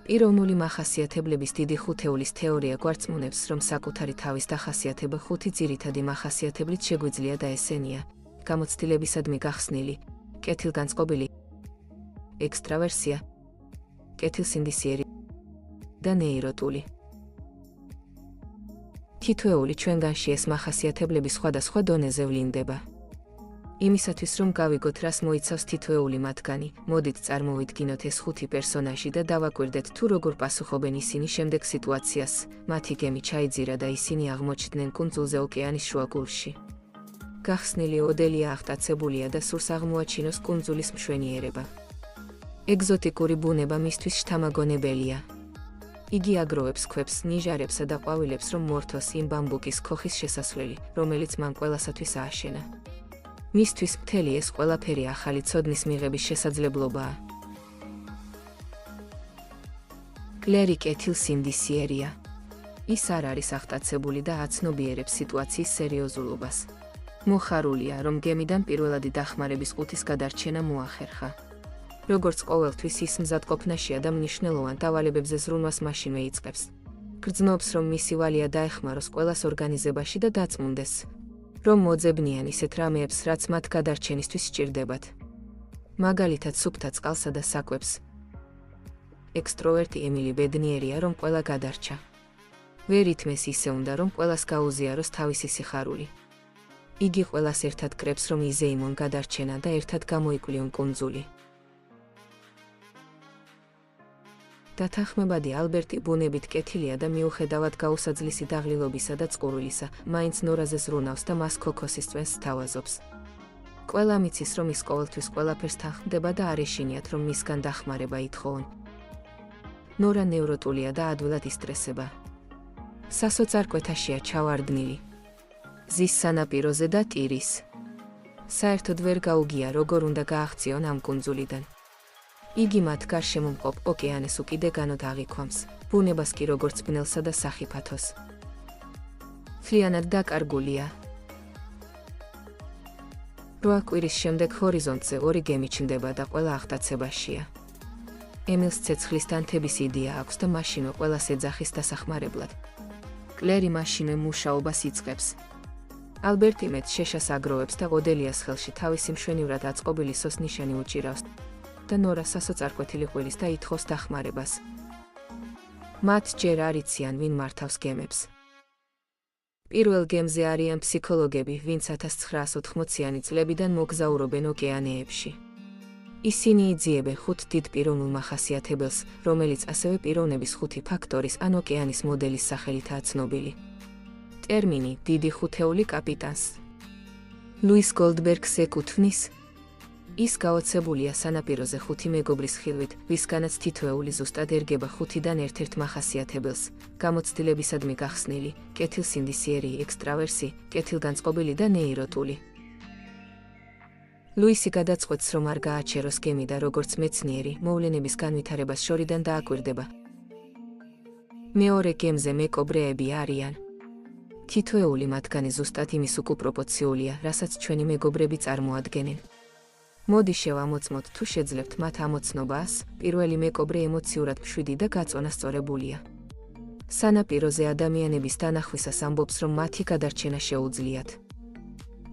პიროვნული მახასიათებლების დიდი ხუთეულის თეორია გვარწმუნებს, რომ საკუთარი თავის დახასიათება 5 ძირითადი მახასიათებლით შეგვიძლია და ესენია: გამოცდილებისადმი გახსნილი, კეთილგანწყობილი, ექსტრავერსია, კეთილსინდისიერი და ნეიროტული. თითოეული ჩვენგანში ეს მახასიათებლები სხვადასხვა დონეზე ვლინდება. იმისათვის, რომ გავიგოთ, რას მოიცავს თითოეული მათგანი, მოდით წარმოვიდგინოთ ეს 5 პერსონაჟი და დავაკვირდეთ, თუ როგორ პასუხობენ ისინი შემდეგ სიტუაციას. მათი გემი ჩაიძირა და ისინი აღმოჩნდნენ კუნძულზე ოკეანის შუაგულში. გახსნილი ოდელია აღტაცებულია და სურს აღმოაჩინოს კუნძულის მშვენიერება. ეგზოტიკური ბუნება მისთვის შთამაგონებელია. იგი აგროვებს ქვებს, ნიჟარებსა და ყვავილებს, რომ მორთოს იმ ბამბუკის ქოხის შესასვლელი, რომელიც მან ყველასათვის ააშენა. მისთვის მთელი ეს ყველაფერი ახალი ცოდნის მიღების შესაძლებლობაა. კლერი კეთილსინდისიერია. ის არ არის აღტაცებული და აცნობიერებს სიტუაციის სერიოზულობას. მოხარულია, რომ გემიდან პირველადი დახმარების ყუთის გადარჩენა მოახერხა. როგორც ყოველთვის ის მზადყოფნაშია და მნიშვნელოვან დავალებებზე ზრუნვას მაშინვე იწყებს. გრძნობს, რომ მისი ვალია დაეხმაროს ყველას ორგანიზებაში და დაწმუნდეს, რომ მოძებნიან ისეთ რამეებს, რაც მათ გადარჩენისთვის სჭირდებათ. მაგალითად სუფთა წყალსა და საკვებს. ექსტროვერტი ემილი ბედნიერია, რომ ყველა გადარჩა. ვერ ითმეს ისე უნდა, რომ ყველას გაუზიაროს თავისი სიხარული. იგი ყველას ერთად კრებს, რომ იზეიმონ გადარჩენა და ერთად გამოიკვლიონ კუნძული. დათანხმებადი ალბერტი ბუნებით კეთილია და მიუხედავად გაუსაძლისი დაღლილობისა და წყურვილისა, მაინც ნორაზე ზრუნავს და მას ქოქოსის წვენს სთავაზობს. ყველა მიცის, რომ ის ყოველთვის ყველაფერს თანხმდება და არ ეშინიათ, რომ მისგან დახმარება ითხოვონ. ნორა ნევროტულია და ადვილად ისტრესება. სასოწარკვეთაშია ჩავარდნილი. ზის სანაპიროზე და ტირის. საერთოდ ვერ გაუგია, როგორ უნდა გააღწიონ ამ კუნძულიდან. იგი მათ გარშემო მყოფ ოკეანეს უკიდეგანოდ აღიქვამს, ბუნებას კი როგორც ბნელსა და სახიფათოს. მთლიანად დაკარგულია. 8 კვირის შემდეგ ჰორიზონტზე 2 გემი ჩნდება და ყველა აღტაცებაშია. ემილს ცეცხლის დანთების იდეა აქვს და მაშინვე ყველას ეძახის დასახმარებლად. კლერი მაშინვე მუშაობას იწყებს. ალბერტი მეც შეშას აგროვებს და ოდელიას ხელში თავისი მშვენივრად აწყობილი სოსნიშანი უჭირავს და ნორა სასოწარკვეთილი ყვილის და ითხოვს დახმარებას. მათ ჯერ არ იციან, ვინ მართავს გემებს. პირველ გემზე არიან ფსიქოლოგები, ვინც 1980-იანი წლებიდან მოგზაურობენ ოკეანეებში. ისინი იძიებენ 5 დიდ პიროვნულ მახასიათებელს, რომელიც ასევე პიროვნების 5 ფაქტორის ან ოკეანის მოდელის სახელითაა ცნობილი. ტერმინი დიდი ხუთეული კაპიტანს ლუის გოლდბერგს ეკუთვნის. ის გაოცებულია სანაპიროზე 5 მეგობრის ხილვით, ვისგანაც თითოეული ზუსტად ერგება 5-დან ერთ-ერთ მახასიათებელს: გამოცდილებისადმი გახსნილი, კეთილსინდისიერი, ექსტრავერსი, კეთილგანწყობილი და ნეიროტული. ლუისი გადაწყვეტს, რომ არ გააჩეროს გემი და როგორც მეცნიერი, მოვლენების განვითარებას შორიდან დააკვირდება. მეორე გემზე მეკობრეები არიან. თითოეული მათგანი ზუსტად იმის უკუპროპორციულია, რასაც ჩვენი მეგობრები წარმოადგენენ. მოდი შევამოწმოთ, თუ შეძლებთ მათ ამოცნობას, პირველი მეკობრე ემოციურად მშვიდი და გაწონასწორებულია. სანაპიროზე ადამიანების დანახვისას ამბობს, რომ მათი გადარჩენა შეუძლიათ.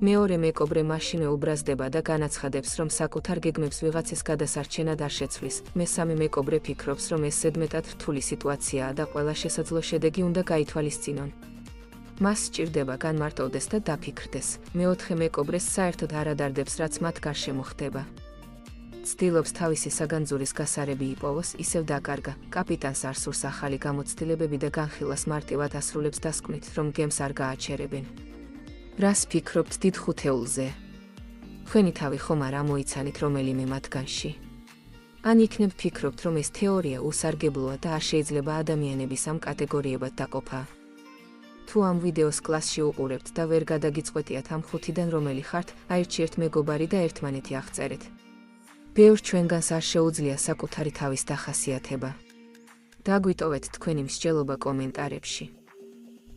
მეორე მეკობრე მაშინვე უბრაზდება და განაცხადებს, რომ საკუთარ გეგმებს ვიღაცის გადასარჩენად არ შეცვლის. მესამე მეკობრე ფიქრობს, რომ ეს ზედმეტად რთული სიტუაციაა და ყველა შესაძლო შედეგი უნდა გაითვალისწინონ. მას სჭირდება განმარტოვდეს და დაფიქრდეს. მეოთხე მეკობრეს საერთოდ არ ადარდებს, რაც მათ გარშემო ხდება. ცდილობს თავისი საგანძურის გასარები იპოვოს, ისევ დაკარგა. კაპიტანს არ სურს ახალი გამოცდილებები და განხილვას მარტივად ასრულებს დასკვნით, რომ გემს არ გააჩერებენ. რას ფიქრობთ დიდ ხუთეულზე? თქვენი თავი ხომ არ ამოიცანით რომელიმე მათგანში? ან იქნებ ფიქრობთ, რომ ეს თეორია უსარგებლოა და არ შეიძლება ადამიანების ამ კატეგორიებად დაყოფა? თუ ამ ვიდეოს კლასში უყურებთ და ვერ გადაგიწყვეტიათ ამ 5-დან რომელი ხართ, აირჩიეთ მეგობარი და ერთმანეთი აღწერეთ. ბევრ ჩვენგანს არ შეუძლია საკუთარი თავის დახასიათება. დაგვიტოვეთ თქვენი მსჯელობა კომენტარებში.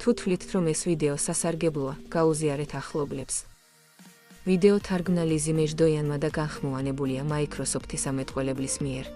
თუ თვლით, რომ ეს ვიდეო სასარგებლოა, გაუზიარეთ ახლობლებს. ვიდეო თარგმნა ლიზი მეჟდოიანმა და განხმოვანებულია Microsoft-ის ამეტყველებლის მიერ.